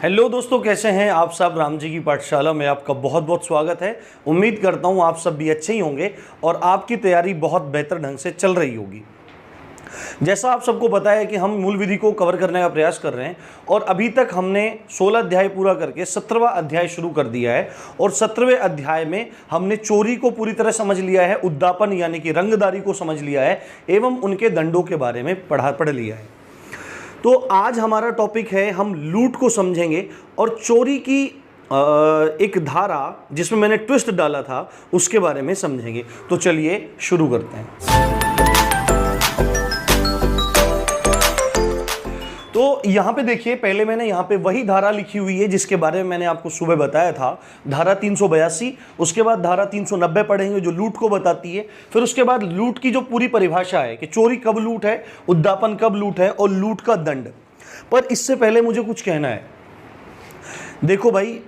Hello दोस्तों, कैसे हैं आप सब। राम जी की पाठशाला में आपका बहुत बहुत स्वागत है। उम्मीद करता हूं आप सब भी अच्छे ही होंगे और आपकी तैयारी बहुत बेहतर ढंग से चल रही होगी। जैसा आप सबको पता है कि हम मूल विधि को कवर करने का प्रयास कर रहे हैं और अभी तक हमने 16 अध्याय पूरा करके 17वां अध्याय शुरू कर दिया है और 17वें अध्याय में हमने चोरी को पूरी तरह समझ लिया है, उद्दापन यानी कि रंगदारी को समझ लिया है एवं उनके दंडों के बारे में पढ़ लिया है। तो आज हमारा टॉपिक है, हम लूट को समझेंगे और चोरी की एक धारा जिसमें मैंने ट्विस्ट डाला था उसके बारे में समझेंगे। तो चलिए शुरू करते हैं। तो यहाँ पे देखिए, पहले मैंने यहाँ पे वही धारा लिखी हुई है जिसके बारे में मैंने आपको सुबह बताया था, धारा 382। उसके बाद धारा 390 पढ़ेंगे जो लूट को बताती है। फिर उसके बाद लूट की जो पूरी परिभाषा है कि चोरी कब लूट है, उद्दापन कब लूट है और लूट का दंड। पर इससे पहले मुझे कुछ कहना है। देखो भाई,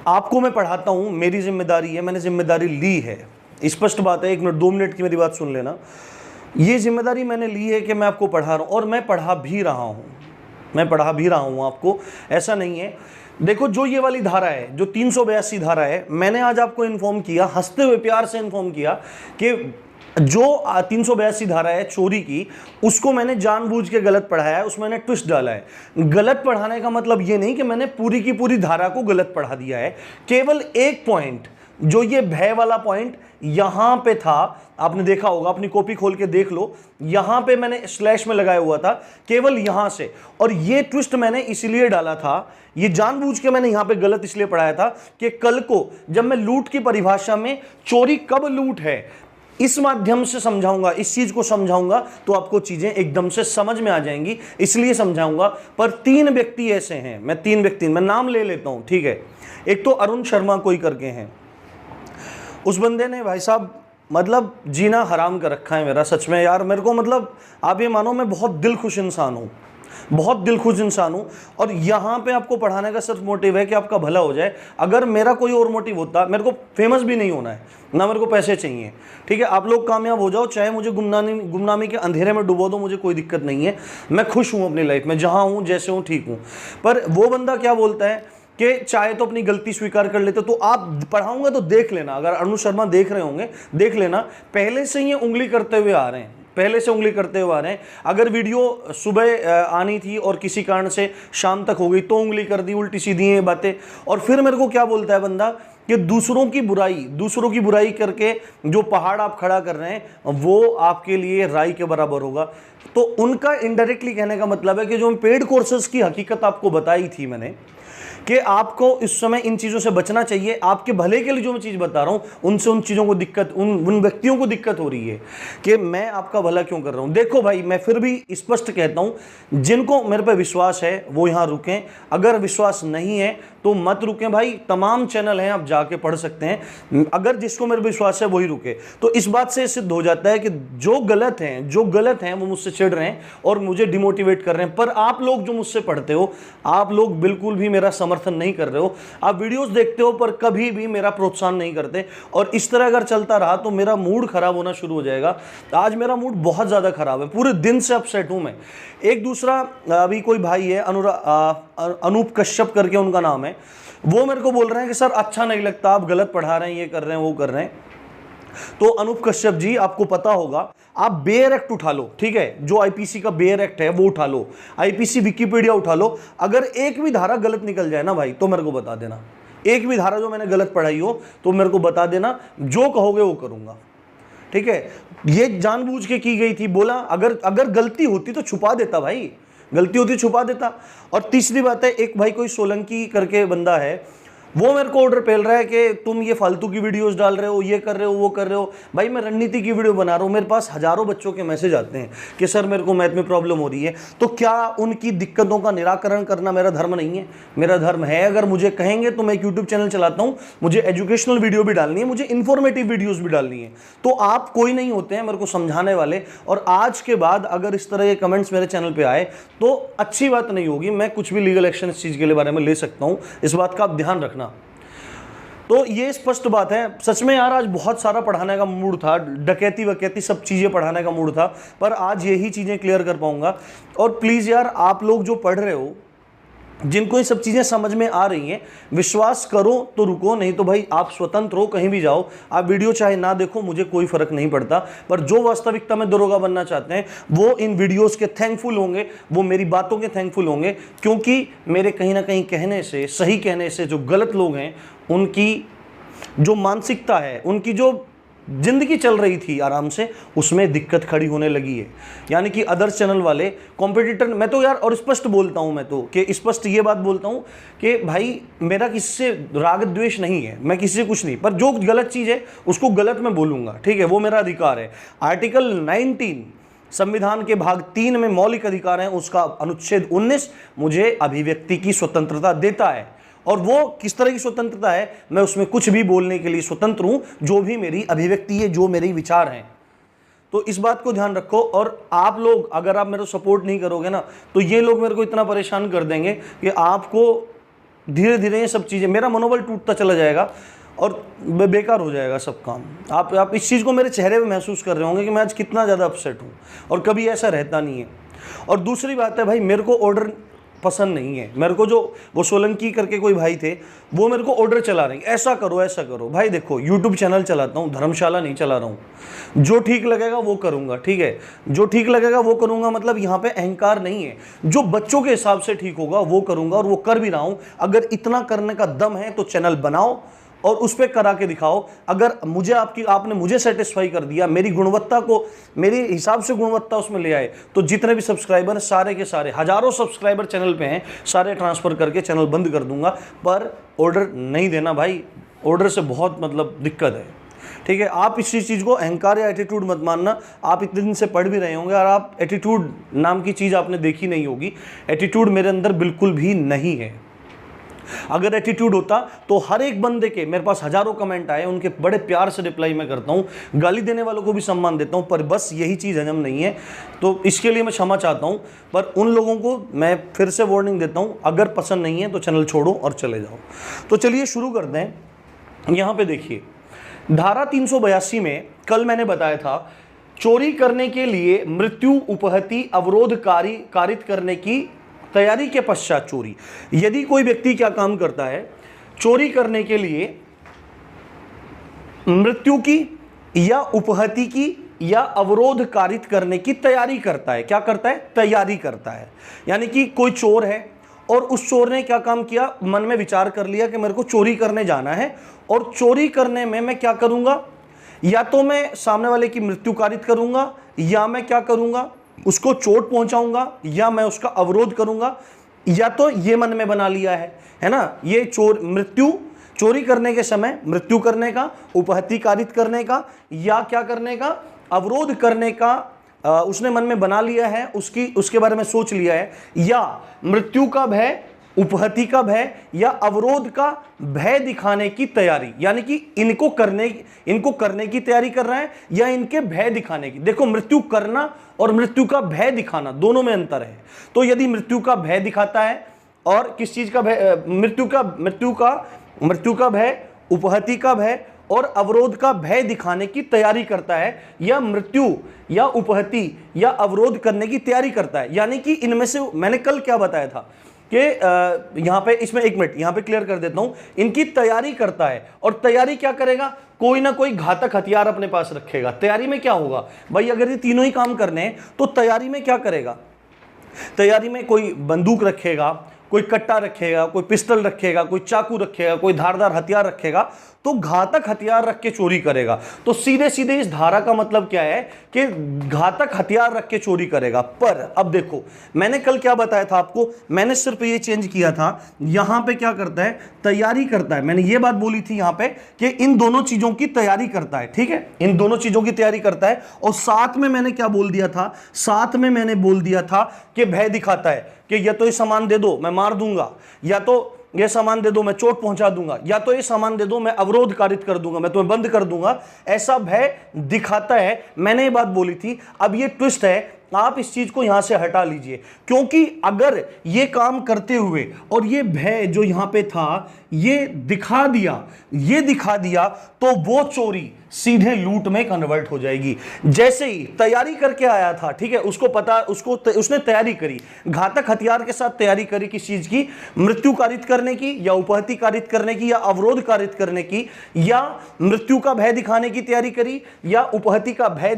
आपको मैं पढ़ाता हूं, मेरी जिम्मेदारी है, मैंने जिम्मेदारी ली है। स्पष्ट बात है, 1 मिनट 2 मिनट की मेरी बात सुन लेना। ये जिम्मेदारी मैंने ली है कि मैं आपको पढ़ा रहा हूँ और मैं पढ़ा भी रहा हूँ आपको, ऐसा नहीं है। देखो, जो ये वाली धारा है, जो 382 धारा है, मैंने आज आपको इन्फॉर्म किया, हंसते हुए प्यार से इन्फॉर्म किया कि जो 382 धारा है चोरी की, उसको मैंने जानबूझ के गलत पढ़ाया है, उसमें मैंने ट्विस्ट डाला है। गलत पढ़ाने का मतलब ये नहीं कि मैंने पूरी की पूरी धारा को गलत पढ़ा दिया है। केवल एक पॉइंट, जो ये भय वाला पॉइंट यहां पे था, आपने देखा होगा, अपनी कॉपी खोल के देख लो, यहां पे मैंने स्लैश में लगाया हुआ था, केवल यहां से। और ये ट्विस्ट मैंने इसलिए डाला था, ये जानबूझ के मैंने यहां पे गलत इसलिए पढ़ाया था कि कल को जब मैं लूट की परिभाषा में चोरी कब लूट है इस माध्यम से समझाऊंगा, इस चीज को समझाऊंगा, तो आपको चीजें एकदम से समझ में आ जाएंगी, इसलिए समझाऊंगा। पर 3 व्यक्ति ऐसे हैं, मैं 3 व्यक्ति, मैं नाम ले लेता हूं, ठीक है। एक तो अरुण शर्मा कोई करके हैं, उस बंदे ने भाई साहब मतलब जीना हराम कर रखा है मेरा, सच में यार। मेरे को मतलब आप ये मानो, मैं बहुत दिलखुश इंसान हूँ, बहुत दिलखुश इंसान हूँ। और यहाँ पे आपको पढ़ाने का सिर्फ मोटिव है कि आपका भला हो जाए। अगर मेरा कोई और मोटिव होता, मेरे को फेमस भी नहीं होना है, ना मेरे को पैसे चाहिए, ठीक है। आप लोग कामयाब हो जाओ, चाहे मुझे गुमनामी के अंधेरे में डुबो दो, मुझे कोई दिक्कत नहीं है। मैं खुश हूँ अपनी लाइफ में, जहाँ हूँ, जैसे हूँ, ठीक हूँ। पर वो बंदा क्या बोलता है कि चाहे तो अपनी गलती स्वीकार कर लेते। तो आप पढ़ाऊंगा तो देख लेना, अगर अरुण शर्मा देख रहे होंगे, देख लेना, पहले से ये उंगली करते हुए आ रहे हैं, पहले से उंगली करते हुए आ रहे हैं। अगर वीडियो सुबह आनी थी और किसी कारण से शाम तक हो गई तो उंगली कर दी, उल्टी सीधी ये बातें। और फिर मेरे को क्या बोलता है बंदा कि दूसरों की बुराई करके जो पहाड़ आप खड़ा कर रहे हैं वो आपके लिए राई के बराबर होगा। तो उनका इनडायरेक्टली कहने का मतलब है कि जो पेड कोर्सेज की हकीकत आपको बताई थी मैंने, कि आपको इस समय इन चीज़ों से बचना चाहिए, आपके भले के लिए जो मैं चीज़ बता रहा हूँ, उनसे उन चीज़ों को दिक्कत, उन व्यक्तियों को दिक्कत हो रही है कि मैं आपका भला क्यों कर रहा हूँ। देखो भाई, मैं फिर भी स्पष्ट कहता हूँ, जिनको मेरे पे विश्वास है वो यहाँ रुकें, अगर विश्वास नहीं है तो मत रुकें भाई। तमाम चैनल हैं, आप जाके पढ़ सकते हैं। अगर जिसको मेरे विश्वास है वही रुके। तो इस बात से सिद्ध हो जाता है कि जो गलत हैं वो मुझसे चिढ़ रहे हैं और मुझे डिमोटिवेट कर रहे हैं। पर आप लोग जो मुझसे पढ़ते हो, आप लोग बिल्कुल भी मेरा समर्थन नहीं कर रहे हो। आप वीडियोस देखते हो पर कभी भी मेरा प्रोत्साहन नहीं करते। और इस तरह अगर चलता रहा तो मेरा मूड खराब होना शुरू हो जाएगा। आज मेरा मूड बहुत ज़्यादा खराब है, पूरे दिन से अपसेट हूँ मैं। एक दूसरा अभी कोई भाई है, अनूप कश्यप करके उनका नाम है, वो मेरे को बोल रहे हैं कि सर अच्छा नहीं लगता, आप गलत पढ़ा रहे हैं, ये कर रहे हैं, वो कर रहे हैं। तो अनूप कश्यप जी, आपको पता होगा, आप बेयर एक्ट उठा लो, ठीक है, जो आईपीसी का बेयर एक्ट है वो उठा लो, आईपीसी विकिपीडिया उठा लो। अगर एक भी धारा गलत निकल जाए ना भाई, तो मेरे को बता देना। एक भी धारा जो मैंने गलत पढ़ाई हो तो मेरे को बता देना, जो कहोगे वो करूंगा, ठीक है। ये जानबूझ के की गई थी, बोला अगर गलती होती तो छुपा देता भाई, गलती होती छुपा देता। और तीसरी बात है, एक भाई कोई सोलंकी करके बंदा है, वो मेरे को ऑर्डर पेल रहा है कि तुम ये फालतू की वीडियोस डाल रहे हो, ये कर रहे हो, वो कर रहे हो। भाई मैं रणनीति की वीडियो बना रहा हूँ, मेरे पास हजारों बच्चों के मैसेज आते हैं कि सर मेरे को मैथ में प्रॉब्लम हो रही है। तो क्या उनकी दिक्कतों का निराकरण करना मेरा धर्म नहीं है? मेरा धर्म है। अगर मुझे कहेंगे तो मैं एक यूट्यूब चैनल चलाता हूँ, मुझे एजुकेशनल वीडियो भी डालनी है, मुझे इन्फॉर्मेटिव वीडियोज़ भी डालनी है। तो आप कोई नहीं होते हैं मेरे को समझाने वाले। और आज के बाद अगर इस तरह के कमेंट्स मेरे चैनल पर आए तो अच्छी बात नहीं होगी। मैं कुछ भी लीगल एक्शन इस चीज़ के बारे में ले सकता हूँ, इस बात का आप ध्यान रखना। तो ये स्पष्ट बात है। सच में यार, आज बहुत सारा पढ़ाने का मूड था, डकैती वकैती सब चीज़ें पढ़ाने का मूड था, पर आज यही चीज़ें क्लियर कर पाऊंगा। और प्लीज़ यार, आप लोग जो पढ़ रहे हो, जिनको ये सब चीज़ें समझ में आ रही हैं, विश्वास करो तो रुको, नहीं तो भाई आप स्वतंत्र हो, कहीं भी जाओ, आप वीडियो चाहे ना देखो, मुझे कोई फर्क नहीं पड़ता। पर जो वास्तविकता में दरोगा बनना चाहते हैं वो इन वीडियोस के थैंकफुल होंगे, वो मेरी बातों के थैंकफुल होंगे, क्योंकि मेरे कहीं ना कहीं कहने से, सही कहने से जो गलत लोग हैं उनकी जो मानसिकता है, उनकी जो जिंदगी चल रही थी आराम से, उसमें दिक्कत खड़ी होने लगी है। यानी कि अदर चैनल वाले कॉम्पिटिटर, मैं तो यार और स्पष्ट बोलता हूं, मैं तो कि स्पष्ट ये बात बोलता हूं कि भाई मेरा किसी से राग द्वेष नहीं है, मैं किसी से कुछ नहीं, पर जो गलत चीज़ है उसको गलत मैं बोलूंगा, ठीक है, वो मेरा अधिकार है। आर्टिकल 19 संविधान के भाग 3 में मौलिक अधिकार है, उसका अनुच्छेद 19 मुझे अभिव्यक्ति की स्वतंत्रता देता है। और वो किस तरह की स्वतंत्रता है, मैं उसमें कुछ भी बोलने के लिए स्वतंत्र हूं, जो भी मेरी अभिव्यक्ति है, जो मेरे विचार हैं। तो इस बात को ध्यान रखो। और आप लोग अगर आप मेरे को सपोर्ट नहीं करोगे ना, तो ये लोग मेरे को इतना परेशान कर देंगे कि आपको धीरे धीरे ये सब चीज़ें, मेरा मनोबल टूटता चला जाएगा और बेकार हो जाएगा सब काम। आप इस चीज़ को मेरे चेहरे पे महसूस कर रहे होंगे कि मैं आज कितना ज़्यादा अपसेट हूँ, और कभी ऐसा रहता नहीं है। और दूसरी बात है भाई, मेरे को ऑर्डर पसंद नहीं है। मेरे को जो वो सोलंकी करके कोई भाई थे, वो मेरे को ऑर्डर चला रहे हैं, ऐसा करो ऐसा करो। भाई देखो, यूट्यूब चैनल चलाता हूँ, धर्मशाला नहीं चला रहा हूँ। जो ठीक लगेगा वो करूँगा, ठीक है, जो ठीक लगेगा वो करूँगा, मतलब यहाँ पे अहंकार नहीं है। जो बच्चों के हिसाब से ठीक होगा वो करूँगा, और वो कर भी रहा हूँ। अगर इतना करने का दम है तो चैनल बनाओ और उस पर करा के दिखाओ। अगर मुझे आपने मुझे सेटिस्फाई कर दिया, मेरी गुणवत्ता को, मेरे हिसाब से गुणवत्ता उसमें ले आए, तो जितने भी सब्सक्राइबर सारे के सारे, हजारों सब्सक्राइबर चैनल पे हैं, सारे ट्रांसफ़र करके चैनल बंद कर दूंगा। पर ऑर्डर नहीं देना भाई, ऑर्डर से बहुत मतलब दिक्कत है, ठीक है। आप इसी चीज़ को अहंकार या एटीट्यूड मत मानना। आप इतने दिन से पढ़ भी रहे होंगे और आप एटीट्यूड नाम की चीज़ आपने देखी नहीं होगी। एटीट्यूड मेरे अंदर बिल्कुल भी नहीं है। अगर एटीट्यूड होता तो हर एक बंदे के, मेरे पास हजारों कमेंट आए, उनके बड़े प्यार से रिप्लाई मैं करता हूं, गाली देने वालों को भी सम्मान देता हूं, पर बस यही चीज़ हजम नहीं है, तो इसके लिए मैं क्षमा चाहता हूं। पर उन लोगों को मैं फिर से वार्निंग देता हूं, अगर पसंद नहीं है तो चैनल छोड़ो और चले जाओ। तो चलिए शुरू करते हैं। यहां पर देखिए, धारा 382 में कल मैंने बताया था, चोरी करने के लिए मृत्यु, उपहति, अवरोध कारित करने की तैयारी के पश्चात चोरी। यदि कोई व्यक्ति क्या काम करता है, चोरी करने के लिए मृत्यु की या उपहति की या अवरोध कारित करने की तैयारी करता है, क्या करता है, तैयारी करता है। यानी कि कोई चोर है और उस चोर ने क्या काम किया, मन में विचार कर लिया कि मेरे को चोरी करने जाना है, और चोरी करने में मैं क्या करूंगा, या तो मैं सामने वाले की मृत्यु कारित करूंगा, या मैं क्या करूंगा, उसको चोट पहुंचाऊंगा, या मैं उसका अवरोध करूंगा, या तो ये मन में बना लिया है ना, ये चोरी करने के समय मृत्यु करने का, उपहति कारित करने का, या क्या करने का, अवरोध करने का उसने मन में बना लिया है, उसके बारे में सोच लिया है, या मृत्यु का भय, उपहति का भय या अवरोध का भय दिखाने की तैयारी। यानी कि इनको करने की तैयारी कर रहा है या इनके भय दिखाने की। देखो, मृत्यु करना और मृत्यु का भय दिखाना दोनों में अंतर है। तो यदि मृत्यु का भय दिखाता है, और किस चीज का भय, मृत्यु का भय, उपहति का भय और अवरोध का भय दिखाने की तैयारी करता है, या मृत्यु या उपहति या अवरोध करने की तैयारी करता है, यानी कि इनमें से मैंने कल क्या बताया था कि यहां पे, इसमें एक मिनट यहां पे क्लियर कर देता हूं, इनकी तैयारी करता है। और तैयारी क्या करेगा, कोई ना कोई घातक हथियार अपने पास रखेगा। तैयारी में क्या होगा भाई, अगर ये तीनों ही काम करने हैं तो तैयारी में क्या करेगा, तैयारी में कोई बंदूक रखेगा, कोई कट्टा रखेगा, कोई पिस्टल रखेगा, कोई चाकू रखेगा, कोई धारदार हथियार रखेगा, तो घातक हथियार रख के चोरी करेगा। तो सीधे सीधे इस धारा का मतलब क्या है कि घातक हथियार रख के चोरी करेगा। पर अब देखो, मैंने कल क्या बताया था आपको, मैंने सिर्फ ये चेंज किया था, यहां पे क्या करता है, तैयारी करता है। मैंने ये बात बोली थी यहां पे कि इन दोनों चीजों की तैयारी करता है, ठीक है, इन दोनों चीजों की तैयारी करता है। और साथ में मैंने क्या बोल दिया था, साथ में मैंने बोल दिया था कि भय दिखाता है कि या तो ये सामान दे दो मैं मार दूंगा, या तो ये सामान दे दो मैं चोट पहुंचा दूंगा, या तो ये सामान दे दो मैं अवरोध कारित कर दूंगा, मैं तुम्हें बंद कर दूंगा, ऐसा भय दिखाता है। मैंने ये बात बोली थी। अब ये ट्विस्ट है, आप इस चीज को यहां से हटा लीजिए, क्योंकि अगर ये काम करते हुए और ये भय जो यहां पे था ये दिखा दिया तो वो चोरी सीधे लूट में कन्वर्ट हो जाएगी। जैसे ही तैयारी करके आया था, ठीक है, उसको पता, उसने तैयारी करी, घातक हथियार के साथ तैयारी करी किस चीज की, मृत्यु कारित करने की या उपहति कारित करने की या अवरोध कारित करने की, या मृत्यु का भय दिखाने की तैयारी करी, या उपहति का भय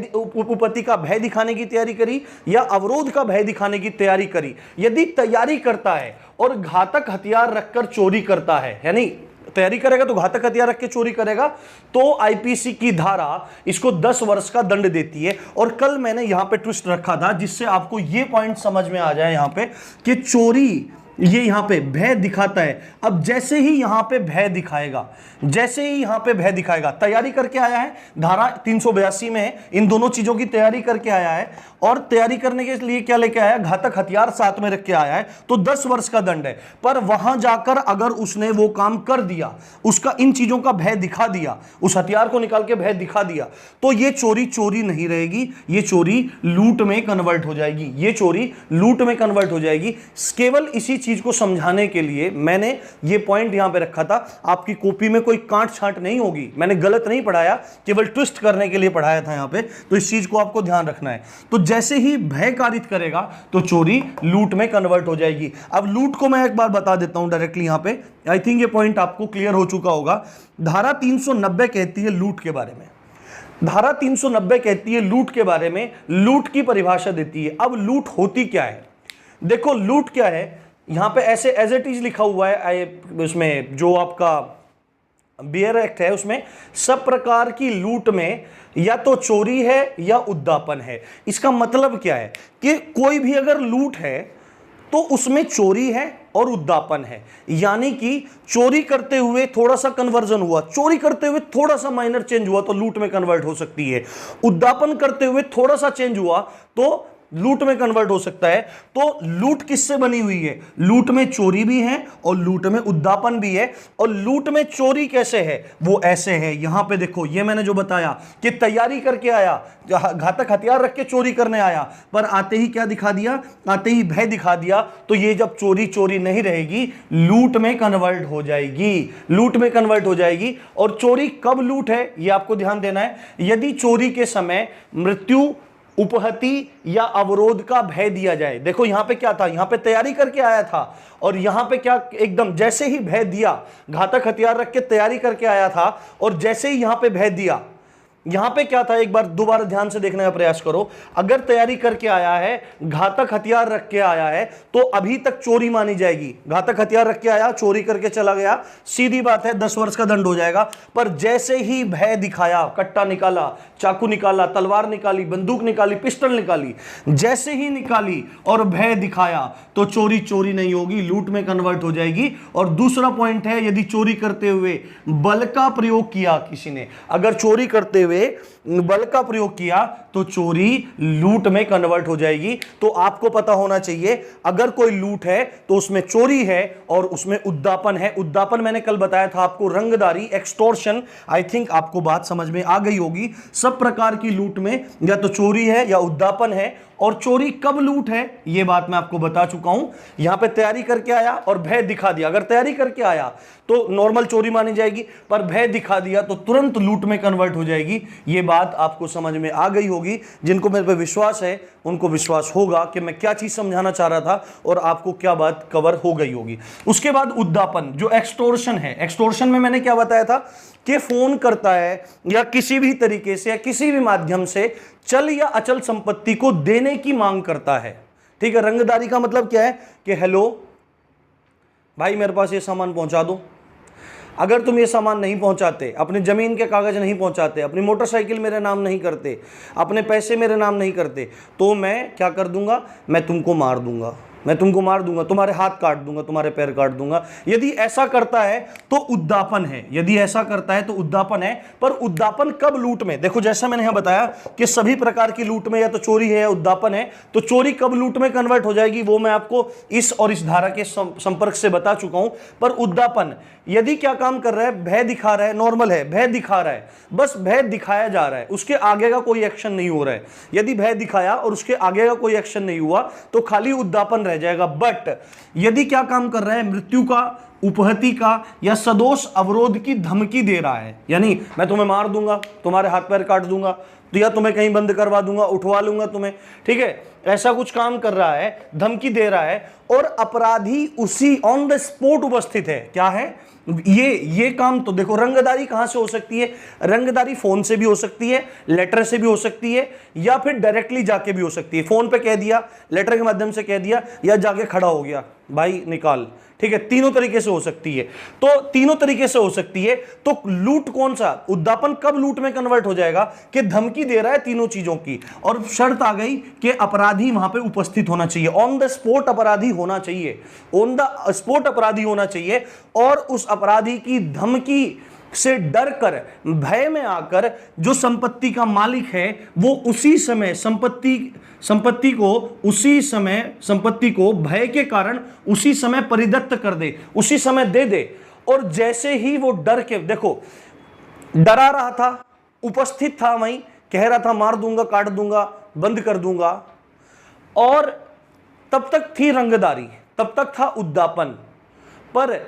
दिखाने की तैयारी करी, या अवरोध का भय दिखाने की तैयारी करी। यदि तैयारी करता है और घातक हथियार रखकर चोरी करता है, यानी तैयारी करेगा तो घातक हथियार रख के चोरी करेगा, तो आईपीसी की धारा इसको 10 वर्ष का दंड देती है। और कल मैंने यहां पे ट्विस्ट रखा था जिससे आपको ये पॉइंट समझ में आ जाए यहां पे कि चोरी ये यहां पे भय दिखाता है। अब जैसे ही यहां पे भय दिखाएगा, तैयारी करके आया है, धारा 382 में है, इन दोनों चीजों की तैयारी करके आया है, और तैयारी करने के लिए क्या लेके आया, घातक हथियार साथ में रख के आया है, तो 10 वर्ष का दंड है। पर वहां जाकर अगर उसने वो काम कर दिया, उसका इन चीजों का भय दिखा दिया, उस हथियार को निकाल के भय दिखा दिया, तो ये चोरी नहीं रहेगी, ये चोरी लूट में कन्वर्ट हो जाएगी। केवल इसी चीज को समझाने के लिए मैंने ये पॉइंट यहां पे रखा था। आपकी कॉपी में कोई कांट छांट नहीं होगी, मैंने गलत नहीं पढ़ाया, केवल ट्विस्ट करने के लिए पढ़ाया था यहां पे, तो इस चीज को आपको ध्यान रखना है। तो जैसे ही भय कारित करेगा तो चोरी लूट में कन्वर्ट हो जाएगी। अब लूट को मैं एक बार बता देता हूं डायरेक्टली यहां पे, आई थिंक ये पॉइंट आपको क्लियर हो चुका होगा। धारा 390 कहती है लूट के बारे में, धारा 390 कहती है लूट के बारे में, लूट की परिभाषा देती है। अब लूट होती क्या है, देखो लूट क्या है, यहां पे ऐसे एज इट इज लिखा हुआ है, उसमें जो आपका बियर एक्ट है उसमें सब प्रकार की लूट में या तो चोरी है या उद्दापन है। इसका मतलब क्या है कि कोई भी अगर लूट है तो उसमें चोरी है और उद्दापन है, यानी कि चोरी करते हुए थोड़ा सा कन्वर्जन हुआ, चोरी करते हुए थोड़ा सा माइनर चेंज हुआ तो लूट में कन्वर्ट हो सकती है, उद्दापन करते हुए थोड़ा सा चेंज हुआ तो लूट में कन्वर्ट हो सकता है। तो लूट किससे बनी हुई है, लूट में चोरी भी है और लूट में उद्दापन भी है। और लूट में चोरी कैसे है, वो ऐसे है, यहां पे देखो, ये मैंने जो बताया कि तैयारी करके आया, घातक हथियार रख के चोरी करने आया, पर आते ही क्या दिखा दिया, आते ही भय दिखा दिया, तो ये जब चोरी नहीं रहेगी, लूट में कन्वर्ट हो जाएगी। और चोरी कब लूट है ये आपको ध्यान देना है, यदि चोरी के समय मृत्यु, उपहति या अवरोध का भय दिया जाए। देखो यहां पे क्या था, यहां पे तैयारी करके आया था और यहां पे क्या, एकदम जैसे ही भय दिया, घातक हथियार रख के तैयारी करके आया था और जैसे ही यहां पे भय दिया, यहां पे क्या था, एक बार दोबारा ध्यान से देखने का प्रयास करो। अगर तैयारी करके आया है, घातक हथियार रख के आया है, तो अभी तक चोरी मानी जाएगी। घातक हथियार रख के आया, चोरी करके चला गया, सीधी बात है 10 वर्ष का दंड हो जाएगा। पर जैसे ही भय दिखाया, कट्टा निकाला, चाकू निकाला, तलवार निकाली, बंदूक निकाली, पिस्टल निकाली, जैसे ही निकाली और भय दिखाया तो चोरी नहीं होगी, लूट में कन्वर्ट हो जाएगी। और दूसरा पॉइंट है, यदि चोरी करते हुए बल का प्रयोग किया किसी ने, अगर चोरी करते हुए बल का प्रयोग किया तो चोरी लूट में कन्वर्ट हो जाएगी। तो आपको पता होना चाहिए, अगर कोई लूट है तो उसमें चोरी है और उसमें उद्दापन है। उद्दापन मैंने कल बताया था आपको, रंगदारी, एक्सटॉर्शन। आई थिंक आपको बात समझ में आ गई होगी। सब प्रकार की लूट में या तो चोरी है या उद्दापन है। और चोरी कब लूट है ये बात मैं आपको बता चुका हूं। यहां पे तैयारी करके आया और भय दिखा दिया, अगर तैयारी करके आया तो नॉर्मल चोरी मानी जाएगी, पर भय दिखा दिया तो तुरंत लूट में कन्वर्ट हो जाएगी। ये बात आपको समझ में आ गई होगी। जिनको मेरे पे विश्वास है उनको विश्वास होगा कि मैं क्या चीज समझाना चाह रहा था और आपको क्या बात कवर हो गई होगी। उसके बाद उद्दापन, जो एक्सटॉर्शन है। एक्सटॉर्शन में मैंने क्या बताया था कि फोन करता है या किसी भी तरीके से या किसी भी माध्यम से चल या अचल संपत्ति को देने की मांग करता है। ठीक है, रंगदारी का मतलब क्या है कि हेलो भाई मेरे पास ये सामान पहुंचा दो, अगर तुम ये सामान नहीं पहुंचाते, अपनी जमीन के कागज नहीं पहुंचाते, अपनी मोटरसाइकिल मेरे नाम नहीं करते, अपने पैसे मेरे नाम नहीं करते, तो मैं क्या कर दूंगा, मैं तुमको मार दूंगा। मैं तुमको मार दूंगा, तुम्हारे हाथ काट दूंगा, तुम्हारे पैर काट दूंगा। यदि ऐसा करता है तो उद्दापन है, यदि ऐसा करता है तो उद्दापन है। पर उद्दापन कब लूट में? देखो जैसा मैंने यहां बताया कि सभी प्रकार की लूट में या तो चोरी है या उद्दापन है, तो चोरी कब लूट में कन्वर्ट हो जाएगी वो मैं आपको इस और इस धारा के संपर्क से बता चुका हूं। पर उद्दापन यदि क्या काम कर रहा है, भय दिखा रहा है, नॉर्मल है, भय दिखा रहा है, बस भय दिखाया जा रहा है, उसके आगे का कोई एक्शन नहीं हो रहा है। यदि भय दिखाया और उसके आगे का कोई एक्शन नहीं हुआ तो खाली उद्दापन रह जाएगा। बट यदि क्या काम कर रहा है, मृत्यु का, उपहति का या सदोष अवरोध की धमकी दे रहा है, यानी मैं तुम्हें मार दूंगा, तुम्हारे हाथ पैर काट दूंगा, तो या तुम्हें कहीं बंद करवा दूंगा, उठवा लूंगा तुम्हें, ठीक है, ऐसा कुछ काम कर रहा है, धमकी दे रहा है और अपराधी उसी ऑन द स्पॉट उपस्थित है। क्या है ये काम? तो देखो रंगदारी कहां से हो सकती है? रंगदारी फोन से भी हो सकती है, लेटर से भी हो सकती है, या फिर डायरेक्टली जाके भी हो सकती है। फोन पे कह दिया, लेटर के माध्यम से कह दिया, या जाके खड़ा हो गया, भाई निकाल, ठीक है, तीनों तरीके से हो सकती है। तो तीनों तरीके से हो सकती है। तो लूट कौन सा, उद्दापन कब लूट में कन्वर्ट हो जाएगा? कि धमकी दे रहा है तीनों चीजों की, और शर्त आ गई कि अपराधी वहां पे उपस्थित होना चाहिए, ऑन द स्पॉट अपराधी होना चाहिए, ऑन द स्पॉट अपराधी होना चाहिए। और उस अपराधी की धमकी से डर कर, भय में आकर जो संपत्ति का मालिक है वो उसी समय संपत्ति को भय के कारण उसी समय परिदत्त कर दे, उसी समय दे दे। और जैसे ही वो डर के, देखो डरा रहा था, उपस्थित था वहीं, कह रहा था मार दूंगा, काट दूंगा, बंद कर दूंगा, और तब तक थी रंगदारी, तब तक था उद्दापन। पर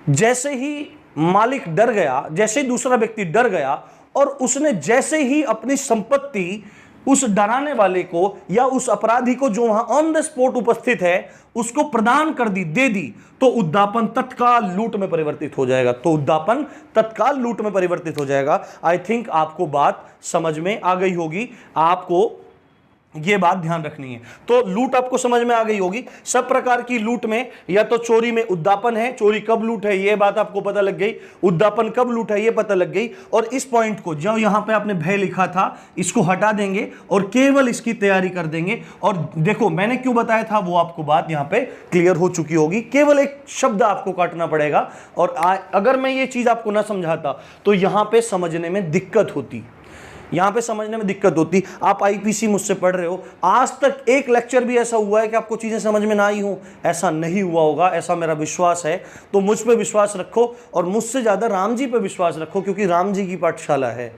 जैसे ही मालिक डर गया, जैसे ही दूसरा व्यक्ति डर गया और उसने जैसे ही अपनी संपत्ति उस डराने वाले को या उस अपराधी को जो वहां ऑन द स्पॉट उपस्थित है उसको प्रदान कर दी, दे दी, तो उद्दापन तत्काल लूट में परिवर्तित हो जाएगा। तो उद्दापन तत्काल लूट में परिवर्तित हो जाएगा। आई थिंक आपको बात समझ में आ गई होगी, आपको ये बात ध्यान रखनी है। तो लूट आपको समझ में आ गई होगी। सब प्रकार की लूट में या तो चोरी में उद्दापन है, चोरी कब लूट है ये बात आपको पता लग गई, उद्दापन कब लूट है ये पता लग गई। और इस पॉइंट को जो यहां पे आपने भय लिखा था इसको हटा देंगे और केवल इसकी तैयारी कर देंगे। और देखो मैंने क्यों बताया था वो आपको बात यहां पे क्लियर हो चुकी होगी। केवल एक शब्द आपको काटना पड़ेगा, और अगर मैं ये चीज आपको ना समझाता तो यहां पे समझने में दिक्कत होती, यहां पे समझने में दिक्कत होती। आप आईपीसी मुझसे पढ़ रहे हो, आज तक एक लेक्चर भी ऐसा हुआ है कि आपको चीजें समझ में ना आई हो? ऐसा नहीं हुआ होगा, ऐसा मेरा विश्वास है। तो मुझ पे विश्वास रखो और मुझसे ज्यादा राम जी पे विश्वास रखो, क्योंकि राम जी की पाठशाला है।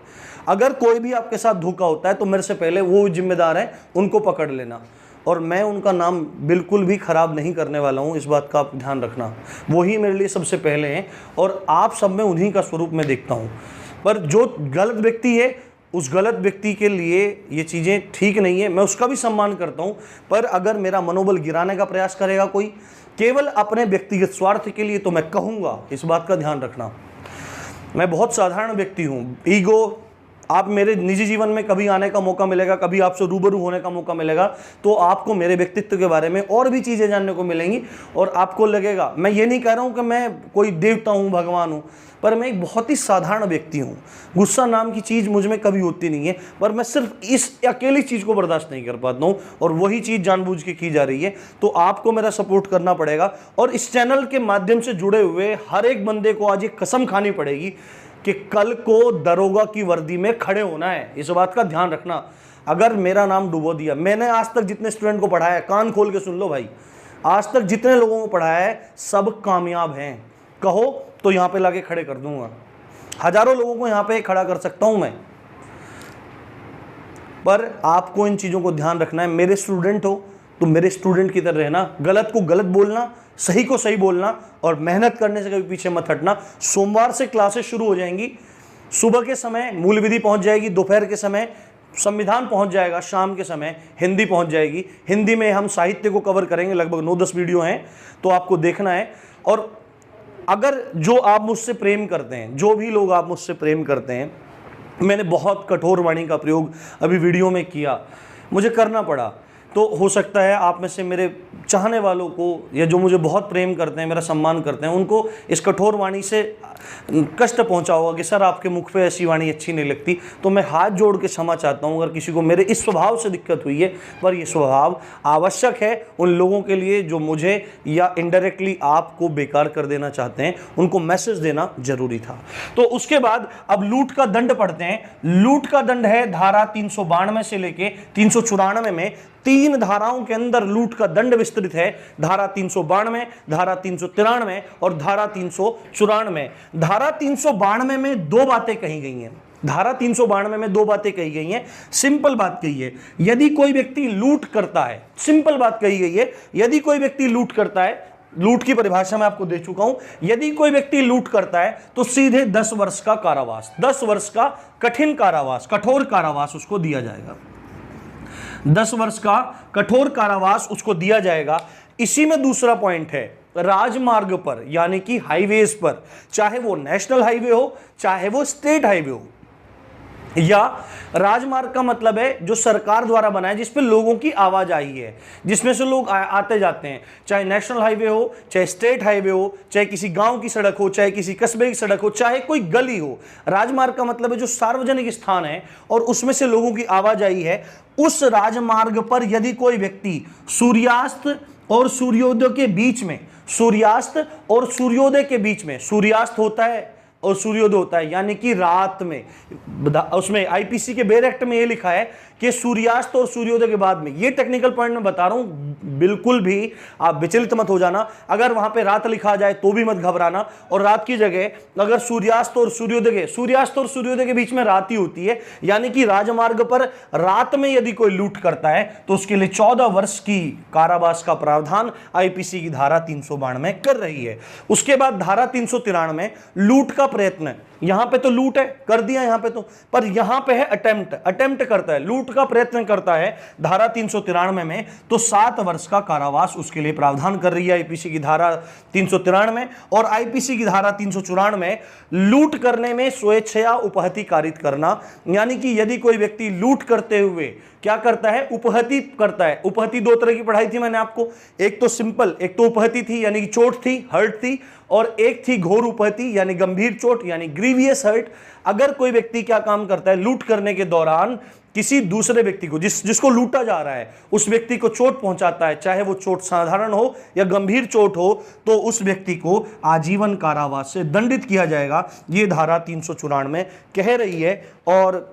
अगर कोई भी आपके साथ धोखा होता है तो मेरे से पहले वो जिम्मेदार है, उनको पकड़ लेना, और मैं उनका नाम बिल्कुल भी खराब नहीं करने वाला हूं, इस बात का आप ध्यान रखना। वही मेरे लिए सबसे पहले हैं और आप सब में उन्हीं का स्वरूप मैं देखता हूं। पर जो गलत व्यक्ति है उस गलत व्यक्ति के लिए ये चीज़ें ठीक नहीं है, मैं उसका भी सम्मान करता हूं। पर अगर मेरा मनोबल गिराने का प्रयास करेगा कोई केवल अपने व्यक्तिगत स्वार्थ के लिए, तो मैं कहूँगा इस बात का ध्यान रखना। मैं बहुत साधारण व्यक्ति हूँ, ईगो, आप मेरे निजी जीवन में कभी आने का मौका मिलेगा, कभी आपसे रूबरू होने का मौका मिलेगा, तो आपको मेरे व्यक्तित्व के बारे में और भी चीज़ें जानने को मिलेंगी और आपको लगेगा, मैं ये नहीं कह रहा हूँ कि मैं कोई देवता हूँ, भगवान हूँ, पर मैं एक बहुत ही साधारण व्यक्ति हूँ। गुस्सा नाम की चीज़ मुझ में कभी होती नहीं है, पर मैं सिर्फ इस अकेली चीज़ को बर्दाश्त नहीं कर पाता हूँ और वही चीज़ जानबूझ के की जा रही है। तो आपको मेरा सपोर्ट करना पड़ेगा और इस चैनल के माध्यम से जुड़े हुए हर एक बंदे को आज एक कसम खानी पड़ेगी कि कल को दरोगा की वर्दी में खड़े होना है। इस बात का ध्यान रखना। अगर मेरा नाम डुबो दिया, मैंने आज तक जितने स्टूडेंट को पढ़ाया है, कान खोल के सुन लो भाई, आज तक जितने लोगों को पढ़ाया है सब कामयाब हैं। कहो तो यहाँ पे लाके खड़े कर दूंगा, हजारों लोगों को यहाँ पे खड़ा कर सकता हूं मैं। पर आपको इन चीज़ों को ध्यान रखना है। मेरे स्टूडेंट हो तो मेरे स्टूडेंट की तरह रहना, गलत को गलत बोलना, सही को सही बोलना और मेहनत करने से कभी पीछे मत हटना। सोमवार से क्लासेस शुरू हो जाएंगी, सुबह के समय मूल विधि पहुंच जाएगी, दोपहर के समय संविधान पहुंच जाएगा, शाम के समय हिंदी पहुंच जाएगी। हिंदी में हम साहित्य को कवर करेंगे, लगभग 9-10 वीडियो हैं, तो आपको देखना है। और अगर जो आप मुझसे प्रेम करते हैं, जो भी लोग आप मुझसे प्रेम करते हैं, मैंने बहुत कठोर वाणी का प्रयोग अभी वीडियो में किया, मुझे करना पड़ा। तो हो सकता है आप में से मेरे चाहने वालों को या जो मुझे बहुत प्रेम करते हैं, मेरा सम्मान करते हैं, उनको इस कठोर वाणी से कष्ट पहुंचा होगा कि सर आपके मुख पे ऐसी वाणी अच्छी नहीं लगती। तो मैं हाथ जोड़ के क्षमा चाहता हूं अगर किसी को मेरे इस स्वभाव से दिक्कत हुई है, पर यह स्वभाव आवश्यक है उन लोगों के लिए जो मुझे या इनडायरेक्टली आपको बेकार कर देना चाहते हैं, उनको मैसेज देना जरूरी था। तो उसके बाद अब लूट का दंड पढ़ते हैं। लूट का दंड है धारा 392 से लेके 394 में, 3 धाराओं के अंदर लूट का दंड विस्तृत है। धारा 392, धारा 393 और धारा 394। धारा 392 में 2 बातें कही गई हैं। धारा 392 में 2 बातें कही गई हैं। सिंपल बात कही है, यदि कोई व्यक्ति लूट करता है, सिंपल बात कही गई है, यदि कोई व्यक्ति लूट करता है, लूट की परिभाषा मैं आपको दे चुका हूं, यदि कोई व्यक्ति लूट करता है तो सीधे 10 वर्ष का कारावास, 10 वर्ष का कठिन कारावास, कठोर कारावास उसको दिया जाएगा। 10 वर्ष का कठोर कारावास उसको दिया जाएगा। इसी में दूसरा पॉइंट है, राजमार्ग पर यानी कि हाईवेज पर, चाहे वो नेशनल हाईवे हो चाहे वो स्टेट हाईवे हो, या राजमार्ग का मतलब है जो सरकार द्वारा बना है, जिस पे लोगों की आवाजाही है, जिसमें से लोग आते जाते हैं, चाहे नेशनल हाईवे हो चाहे स्टेट हाईवे हो, चाहे किसी गांव की सड़क हो चाहे किसी कस्बे की सड़क हो चाहे कोई गली हो। राजमार्ग का मतलब है जो सार्वजनिक स्थान है और उसमें से लोगों की आवाजाही है। उस राजमार्ग पर यदि कोई व्यक्ति सूर्यास्त और सूर्योदय के बीच में, सूर्यास्त और सूर्योदय के बीच में, सूर्यास्त होता है और सूर्योदय होता है यानी कि रात में, उसमें आईपीसी के बेर एक्ट में ये लिखा है कि सूर्यास्त और सूर्योदय के बाद में। ये टेक्निकल पॉइंट मैं बता रहा हूं, बिल्कुल भी आप विचलित मत हो जाना। अगर वहां पे रात लिखा जाए तो भी मत घबराना, और रात की जगह अगर सूर्यास्त और सूर्योदय के बीच में रात ही होती है, यानी कि राजमार्ग पर रात में यदि कोई लूट करता है तो उसके लिए 14 वर्ष की कारावास का प्रावधान आईपीसी की धारा 392 कर रही है। उसके बाद धारा 393 लूट का प्रयत्न, यहां पे तो लूट है, कर दिया यहां पे तो, पर यहां पे है अटेम्प्ट करता है, लूट का प्रयत्न करता है धारा 393 में, तो 7 वर्ष का कारावास उसके लिए प्रावधान कर रही है आईपीसी की धारा 393। और आईपीसी की धारा 394 में लूट करने में स्वेच्छया उपहति कारित करना, यानी कि यदि कोई व्यक्ति लूट करते हुए क्या करता है, उपहति करता है। उपहति 2 तरह की पढ़ाई थी मैंने आपको, एक तो सिंपल, एक तो उपहति थी यानी कि चोट थी, हर्ट थी, और एक थी घोर उपहति यानी गंभीर चोट यानी ग्रीवियस हर्ट। अगर कोई व्यक्ति क्या काम करता है, लूट करने के दौरान किसी दूसरे व्यक्ति को, जिसको लूटा जा रहा है उस व्यक्ति को चोट पहुंचाता है, चाहे वो चोट साधारण हो या गंभीर चोट हो, तो उस व्यक्ति को आजीवन कारावास से दंडित किया जाएगा। ये धारा 394 कह रही है। और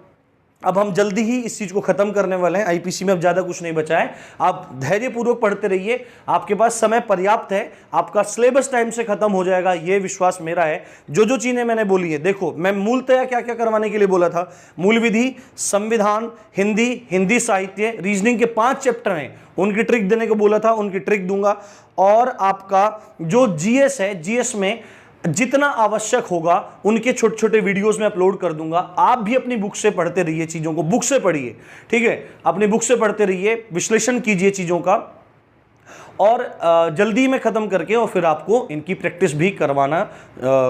अब हम जल्दी ही इस चीज को खत्म करने वाले हैं, आईपीसी में अब ज्यादा कुछ नहीं बचा है। आप धैर्यपूर्वक पढ़ते रहिए, आपके पास समय पर्याप्त है, आपका सिलेबस टाइम से खत्म हो जाएगा, ये विश्वास मेरा है। जो चीजें मैंने बोली है, देखो मैं मूलतः क्या क्या करवाने के लिए बोला था, मूल विधि, संविधान, हिंदी साहित्य, रीजनिंग के 5 चैप्टर हैं, उनकी ट्रिक देने को बोला था, उनकी ट्रिक दूंगा। और आपका जो जीएस है, जीएस में जितना आवश्यक होगा उनके छोटे छोटे वीडियोस में अपलोड कर दूंगा। आप भी अपनी बुक से पढ़ते रहिए, चीजों को बुक से पढ़िए, ठीक है, अपनी बुक से पढ़ते रहिए, विश्लेषण कीजिए चीजों का, और जल्दी में खत्म करके और फिर आपको इनकी प्रैक्टिस भी करवाना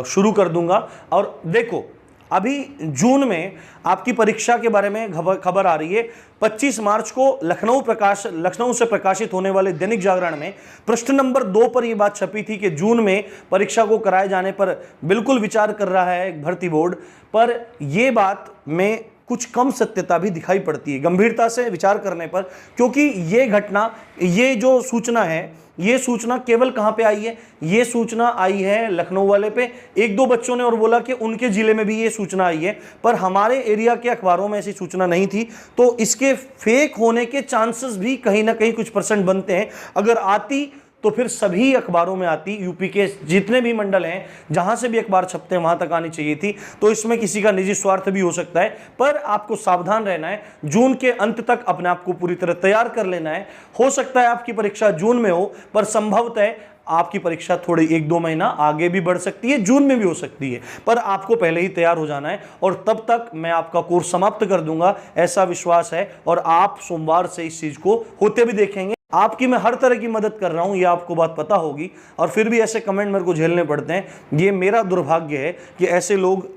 शुरू कर दूंगा। और देखो अभी जून में आपकी परीक्षा के बारे में खबर आ रही है। 25 मार्च को लखनऊ से प्रकाशित होने वाले दैनिक जागरण में प्रश्न नंबर 2 पर यह बात छपी थी कि जून में परीक्षा को कराए जाने पर बिल्कुल विचार कर रहा है भर्ती बोर्ड। पर यह बात में कुछ कम सत्यता भी दिखाई पड़ती है गंभीरता से विचार करने पर, क्योंकि ये घटना, ये जो सूचना है, ये सूचना केवल कहां पे आई है, ये सूचना आई है लखनऊ वाले पे। 1-2 बच्चों ने और बोला कि उनके जिले में भी ये सूचना आई है, पर हमारे एरिया के अखबारों में ऐसी सूचना नहीं थी। तो इसके फेक होने के चांसेस भी कहीं ना कहीं कुछ % बनते हैं। अगर आती तो फिर सभी अखबारों में आती, यूपी के जितने भी मंडल हैं, जहां से भी अखबार छपते हैं वहां तक आनी चाहिए थी। तो इसमें किसी का निजी स्वार्थ भी हो सकता है, पर आपको सावधान रहना है। जून के अंत तक अपने आप को पूरी तरह तैयार कर लेना है। हो सकता है आपकी परीक्षा जून में हो, पर संभवतः आपकी परीक्षा थोड़ी 1-2 महीना आगे भी बढ़ सकती है, जून में भी हो सकती है, पर आपको पहले ही तैयार हो जाना है। और तब तक मैं आपका कोर्स समाप्त कर दूंगा, ऐसा विश्वास है। और आप सोमवार से इस चीज को होते भी देखेंगे। आपकी मैं हर तरह की मदद कर रहा हूं, ये आपको बात पता होगी, और फिर भी ऐसे कमेंट मेरे को झेलने पड़ते हैं। ये मेरा दुर्भाग्य है कि ऐसे लोग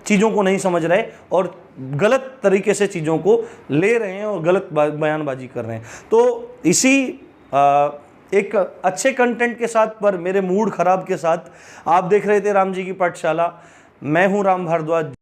चीज़ों को नहीं समझ रहे और गलत तरीके से चीज़ों को ले रहे हैं और गलत बयानबाजी कर रहे हैं। तो इसी एक अच्छे कंटेंट के साथ पर मेरे मूड ख़राब के साथ आप देख रहे थे राम जी की पाठशाला। मैं हूँ राम भारद्वाज।